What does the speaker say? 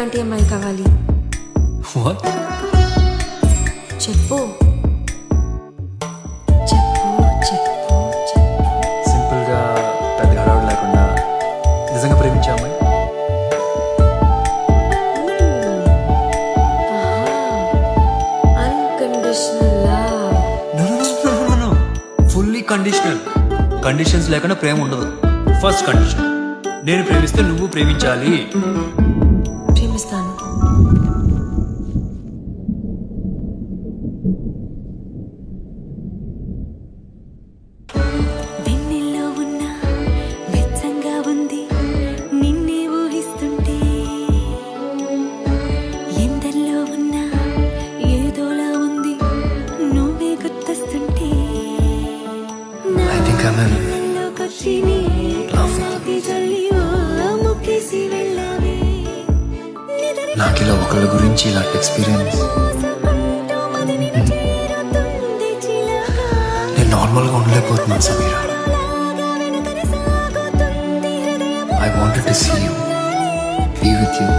ఎలాంటి అమ్మాయి కావాలి? వాట్? చెప్పు చెప్పు చెప్పు చెప్పు. సింపుల్ గా పెద్ద హడావుడు లేకుండా నిజంగా ప్రేమించే అమ్మాయి. Unconditional love. Fully conditional. Conditions లేకుండా ప్రేమ ఉండదు. ఫస్ట్ కండిషన్, నేను ప్రేమిస్తే నువ్వు ప్రేమించాలి. ప్రేమిస్తాను. వెన్నెల్లో ఉన్న వెచ్చంగా ఉంది నిన్నే ఊహిస్తుంటే, ఎందల్లో ఉన్న ఏదోలా ఉంది నువ్వే గుర్తొస్తుంటే, I think I'm in నాలోకొచ్చి నీ నాకి జల్లి ఓ ముక్కేసి వెళ్ళావే. నాకు ఇలా ఒకళ్ళ గురించి ఇలాంటి ఎక్స్పీరియన్స్ మోసకుంటూ మదిని చేరుతుంది చిలక. నేను నార్మల్గా ఉండలేకపోతున్నాను సమీరా. లాగా వెనుకనే సాగుతుంది హృదయం. I wanted to see you, be with you.